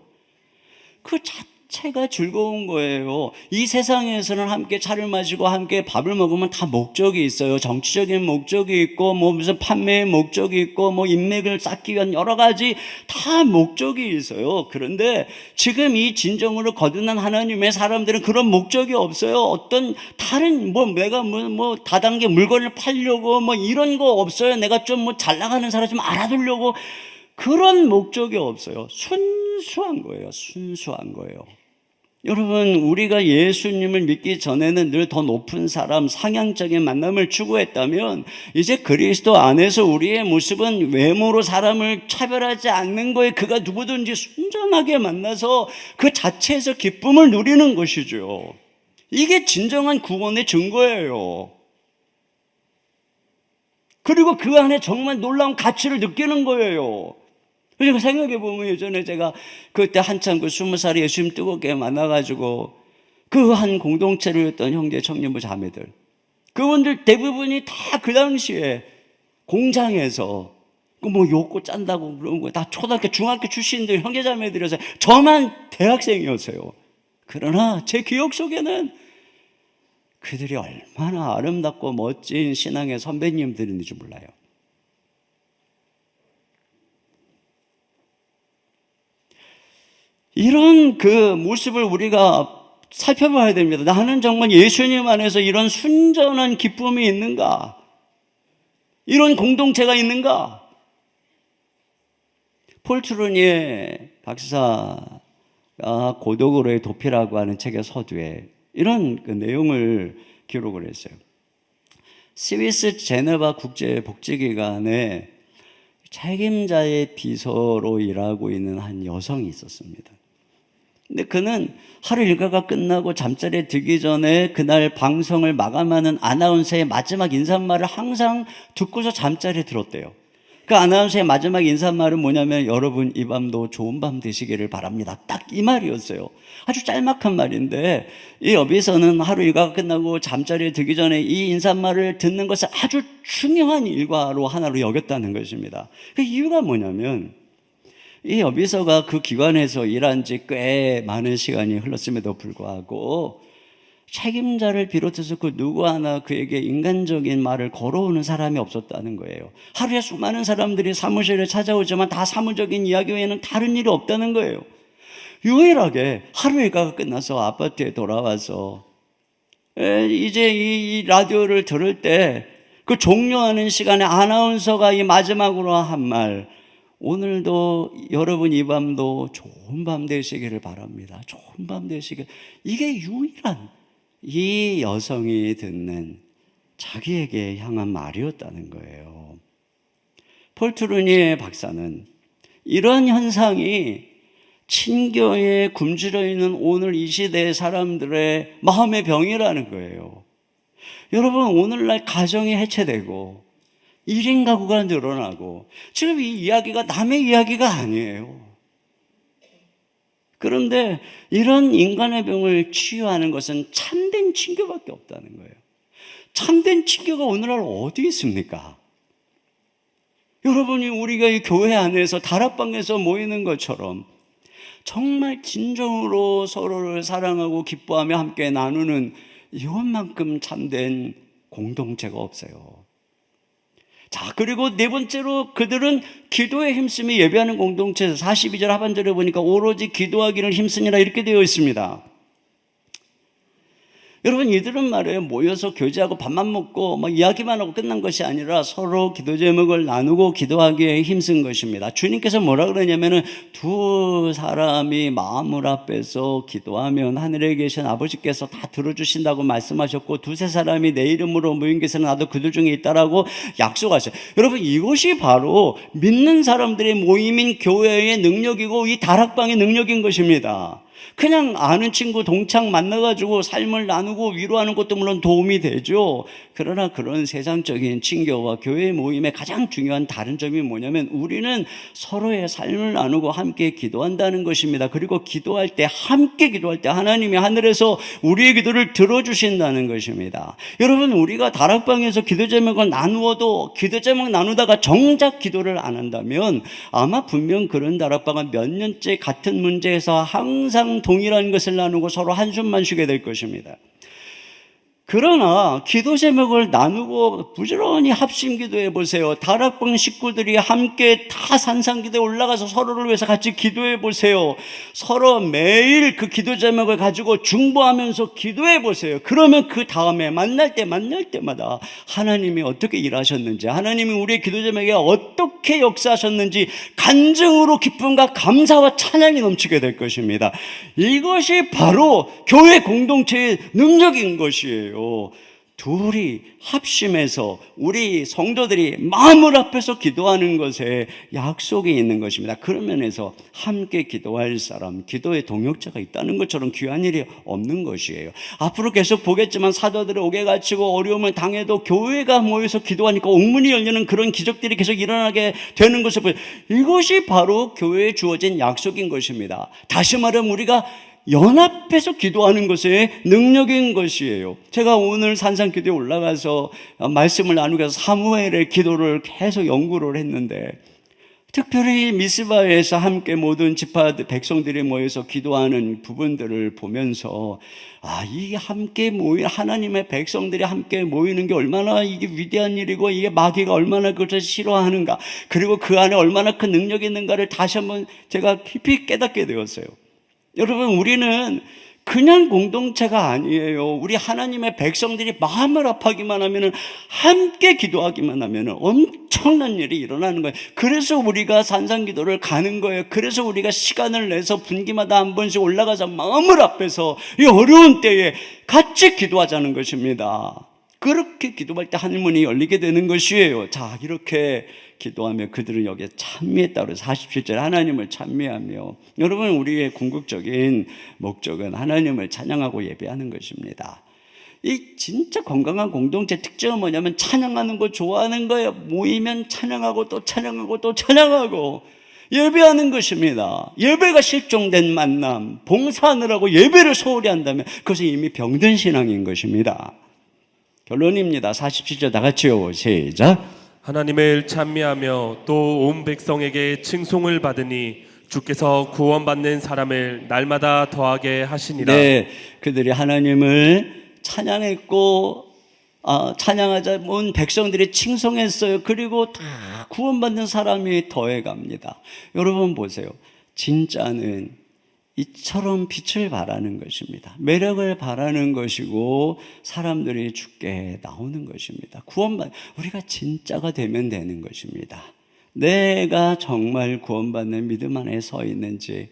그 자체가 즐거운 거예요. 이 세상에서는 함께 차를 마시고 함께 밥을 먹으면 다 목적이 있어요. 정치적인 목적이 있고 뭐 무슨 판매의 목적이 있고 뭐 인맥을 쌓기 위한 여러 가지 다 목적이 있어요. 그런데 지금 이 진정으로 거듭난 하나님의 사람들은 그런 목적이 없어요. 어떤 다른 뭐 내가 뭐 다단계 물건을 팔려고 뭐 이런 거 없어요. 내가 좀 뭐 잘 나가는 사람 좀 알아두려고 그런 목적이 없어요. 순수한 거예요. 순수한 거예요. 여러분, 우리가 예수님을 믿기 전에는 늘 더 높은 사람, 상향적인 만남을 추구했다면 이제 그리스도 안에서 우리의 모습은 외모로 사람을 차별하지 않는 거에 그가 누구든지 순전하게 만나서 그 자체에서 기쁨을 누리는 것이죠. 이게 진정한 구원의 증거예요. 그리고 그 안에 정말 놀라운 가치를 느끼는 거예요. 그리고 생각해보면 예전에 제가 그때 한참 20살에 예수님 뜨겁게 만나가지고 그 한 공동체를 했던 형제 청년부 자매들, 그분들 대부분이 다 그 당시에 공장에서 뭐 욕고 짠다고 그런 거 다 초등학교 중학교 출신들 형제 자매들이어서 저만 대학생이었어요. 그러나 제 기억 속에는 그들이 얼마나 아름답고 멋진 신앙의 선배님들인지 몰라요. 이런 그 모습을 우리가 살펴봐야 됩니다. 나는 정말 예수님 안에서 이런 순전한 기쁨이 있는가? 이런 공동체가 있는가? 폴 트루니에 박사가 고독으로의 도피라고 하는 책의 서두에 이런 그 내용을 기록을 했어요. 스위스 제네바 국제복지기관에 책임자의 비서로 일하고 있는 한 여성이 있었습니다. 근데 그는 하루 일과가 끝나고 잠자리에 들기 전에 그날 방송을 마감하는 아나운서의 마지막 인사말을 항상 듣고서 잠자리에 들었대요. 그 아나운서의 마지막 인사말은 뭐냐면 여러분 이 밤도 좋은 밤 되시기를 바랍니다. 딱 이 말이었어요. 아주 짤막한 말인데 이 여비서는 하루 일과가 끝나고 잠자리에 들기 전에 이 인사말을 듣는 것을 아주 중요한 일과로 하나로 여겼다는 것입니다. 그 이유가 뭐냐면 이 여비서가 그 기관에서 일한 지 꽤 많은 시간이 흘렀음에도 불구하고 책임자를 비롯해서 그 누구 하나 그에게 인간적인 말을 걸어오는 사람이 없었다는 거예요. 하루에 수많은 사람들이 사무실에 찾아오지만 다 사무적인 이야기 외에는 다른 일이 없다는 거예요. 유일하게 하루 일과가 끝나서 아파트에 돌아와서 이제 이 라디오를 들을 때 그 종료하는 시간에 아나운서가 이 마지막으로 한 말, 오늘도 여러분 이 밤도 좋은 밤 되시기를 바랍니다. 좋은 밤 되시길. 이게 유일한 이 여성이 듣는 자기에게 향한 말이었다는 거예요. 폴 트루니 박사는 이런 현상이 친교에 굶주려 있는 오늘 이 시대의 사람들의 마음의 병이라는 거예요. 여러분, 오늘날 가정이 해체되고 1인 가구가 늘어나고 지금 이 이야기가 남의 이야기가 아니에요. 그런데 이런 인간의 병을 치유하는 것은 참된 친교밖에 없다는 거예요. 참된 친교가 오늘날 어디 있습니까? 여러분이 우리가 이 교회 안에서 다락방에서 모이는 것처럼 정말 진정으로 서로를 사랑하고 기뻐하며 함께 나누는 이것만큼 참된 공동체가 없어요. 자, 그리고 네 번째로 그들은 기도에 힘쓰며 예배하는 공동체에서 42절 하반절에 보니까 오로지 기도하기를 힘쓰니라 이렇게 되어 있습니다. 여러분, 이들은 말이에요, 모여서 교제하고 밥만 먹고 막 이야기만 하고 끝난 것이 아니라 서로 기도 제목을 나누고 기도하기에 힘쓴 것입니다. 주님께서 뭐라 그러냐면은 두 사람이 마음을 앞에서 기도하면 하늘에 계신 아버지께서 다 들어주신다고 말씀하셨고, 두세 사람이 내 이름으로 모인 곳에는 나도 그들 중에 있다라고 약속하셨어요. 여러분, 이것이 바로 믿는 사람들의 모임인 교회의 능력이고 이 다락방의 능력인 것입니다. 그냥 아는 친구 동창 만나가지고 삶을 나누고 위로하는 것도 물론 도움이 되죠. 그러나 그런 세상적인 친교와 교회 모임의 가장 중요한 다른 점이 뭐냐면 우리는 서로의 삶을 나누고 함께 기도한다는 것입니다. 그리고 기도할 때, 함께 기도할 때 하나님이 하늘에서 우리의 기도를 들어주신다는 것입니다. 여러분, 우리가 다락방에서 기도 제목을 나누어도 기도 제목 나누다가 정작 기도를 안 한다면 아마 분명 그런 다락방은 몇 년째 같은 문제에서 항상 동일한 것을 나누고 서로 한숨만 쉬게 될 것입니다. 그러나 기도 제목을 나누고 부지런히 합심 기도해 보세요. 다락방 식구들이 함께 다 산상기도에 올라가서 서로를 위해서 같이 기도해 보세요. 서로 매일 그 기도 제목을 가지고 중보하면서 기도해 보세요. 그러면 그 다음에 만날 때마다 하나님이 어떻게 일하셨는지, 하나님이 우리의 기도 제목에 어떻게 역사하셨는지 간증으로 기쁨과 감사와 찬양이 넘치게 될 것입니다. 이것이 바로 교회 공동체의 능력인 것이에요. 둘이 합심해서 우리 성도들이 마음을 앞에서 기도하는 것에 약속이 있는 것입니다. 그런 면에서 함께 기도할 사람, 기도의 동역자가 있다는 것처럼 귀한 일이 없는 것이에요. 앞으로 계속 보겠지만 사도들의 옥에 갇히고 어려움을 당해도 교회가 모여서 기도하니까 옥문이 열리는 그런 기적들이 계속 일어나게 되는 것을 보여요. 이것이 바로 교회에 주어진 약속인 것입니다. 다시 말하면 우리가 연합해서 기도하는 것의 능력인 것이에요. 제가 오늘 산상기도에 올라가서 말씀을 나누기 위해서 사무엘의 기도를 계속 연구를 했는데, 특별히 미스바에서 함께 모든 지파 백성들이 모여서 기도하는 부분들을 보면서 이 함께 모인 하나님의 백성들이 함께 모이는 게 얼마나 이게 위대한 일이고 이게 마귀가 얼마나 그것을 싫어하는가, 그리고 그 안에 얼마나 큰 능력이 있는가를 다시 한번 제가 깊이 깨닫게 되었어요. 여러분, 우리는 그냥 공동체가 아니에요. 우리 하나님의 백성들이 마음을 합하기만 하면, 함께 기도하기만 하면 엄청난 일이 일어나는 거예요. 그래서 우리가 산상기도를 가는 거예요. 그래서 우리가 시간을 내서 분기마다 한 번씩 올라가서 마음을 합해서 이 어려운 때에 같이 기도하자는 것입니다. 그렇게 기도할 때 하늘문이 열리게 되는 것이에요. 자, 이렇게 기도하며 그들은 여기에 찬미했다 그래서 47절 하나님을 찬미하며, 여러분, 우리의 궁극적인 목적은 하나님을 찬양하고 예배하는 것입니다. 이 진짜 건강한 공동체 특징은 뭐냐면 찬양하는 거 좋아하는 거예요. 모이면 찬양하고 또 찬양하고 또 찬양하고 예배하는 것입니다. 예배가 실종된 만남, 봉사하느라고 예배를 소홀히 한다면 그것은 이미 병든 신앙인 것입니다. 결론입니다. 47절 다 같이요. 시작. 하나님을 찬미하며 또 온 백성에게 칭송을 받으니 주께서 구원받는 사람을 날마다 더하게 하시니라. 네, 그들이 하나님을 찬양했고 찬양하자 온 백성들이 칭송했어요. 그리고 다 구원받는 사람이 더해갑니다. 여러분 보세요. 진짜는 이처럼 빛을 발하는 것입니다. 매력을 발하는 것이고 사람들이 주께 나오는 것입니다. 우리가 진짜가 되면 되는 것입니다. 내가 정말 구원받는 믿음 안에 서 있는지,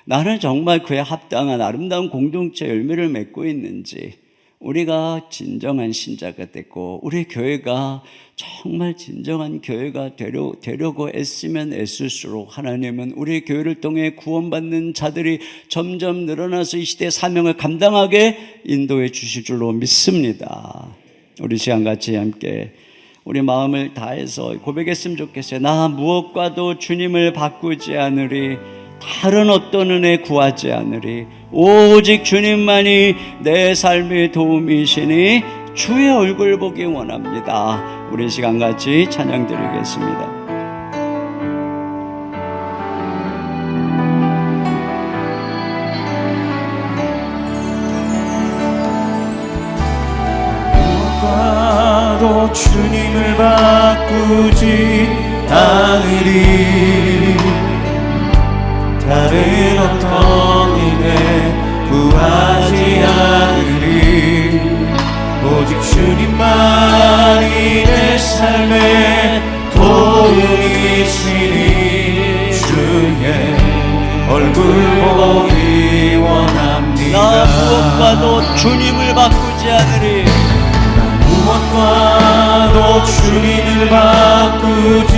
나는 정말 그에 합당한 아름다운 공동체 열매를 맺고 있는지, 우리가 진정한 신자가 됐고 우리 교회가 정말 진정한 교회가 되려고 애쓰면 애쓸수록 하나님은 우리 교회를 통해 구원받는 자들이 점점 늘어나서 이 시대의 사명을 감당하게 인도해 주실 줄로 믿습니다. 우리 시간 같이 함께 우리 마음을 다해서 고백했으면 좋겠어요. 나 무엇과도 주님을 바꾸지 않으리, 다른 어떤 은혜 구하지 않으리, 오직 주님만이 내 삶의 도움이시니 주의 얼굴 보기 원합니다. 우리 시간 같이 찬양 드리겠습니다. 무엇과도 주님을 바꾸지 않으리. 다른 어떤 일에 구하지 않으리. 오직 주님만이 내 삶의 도움이시니 주의 얼굴 보기 원합니다. 나 무엇과도 주님을 바꾸지 않으리. 무엇과도 주님을 바꾸지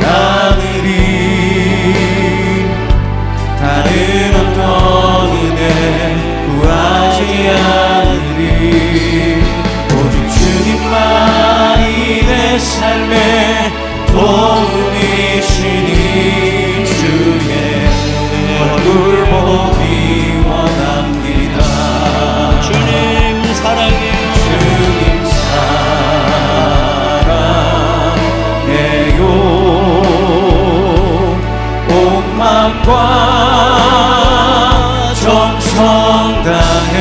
않으리. 다른 어떤 은혜 구하지 않으리. 오직 주님만이 내 삶의 도움이시니 주의 얼굴 보기 원합니다. 주님 사랑해요. 주님 사랑해요. 온 마음과 정성 다해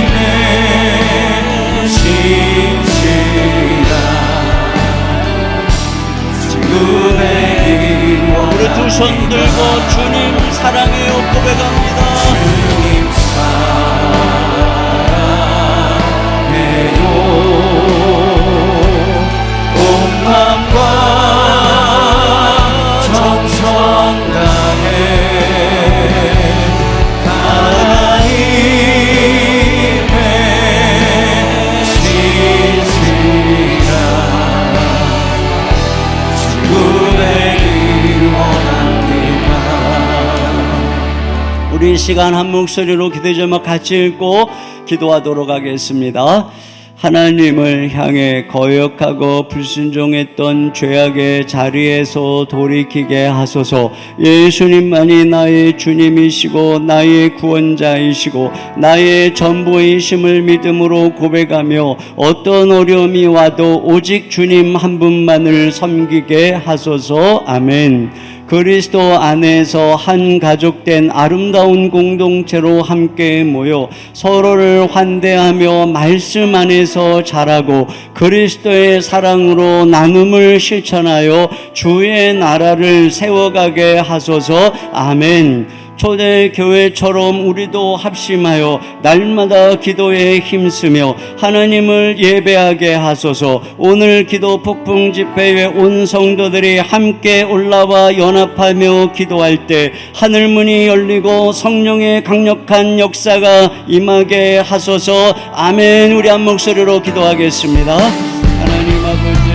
하나님의 신실한 친구되기 원합니다. 우리 두 손 들고 주님 사랑해요 고백합니다. 주님 사랑해요. 온 마음과 정성 다해 하나님의 신실한 친구 되기 원합니다. 우리 이 시간 한 목소리로 기도 제목 같이 읽고 기도하도록 하겠습니다. 하나님을 향해 거역하고 불순종했던 죄악의 자리에서 돌이키게 하소서. 예수님만이 나의 주님이시고 나의 구원자이시고 나의 전부이심을 믿음으로 고백하며 어떤 어려움이 와도 오직 주님 한 분만을 섬기게 하소서. 아멘. 그리스도 안에서 한 가족된 아름다운 공동체로 함께 모여 서로를 환대하며 말씀 안에서 자라고 그리스도의 사랑으로 나눔을 실천하여 주의 나라를 세워가게 하소서. 아멘. 초대교회처럼 우리도 합심하여 날마다 기도에 힘쓰며 하나님을 예배하게 하소서. 오늘 기도 폭풍 집회에 온 성도들이 함께 올라와 연합하며 기도할 때 하늘문이 열리고 성령의 강력한 역사가 임하게 하소서. 아멘. 우리 한 목소리로 기도하겠습니다. 하나님 아버지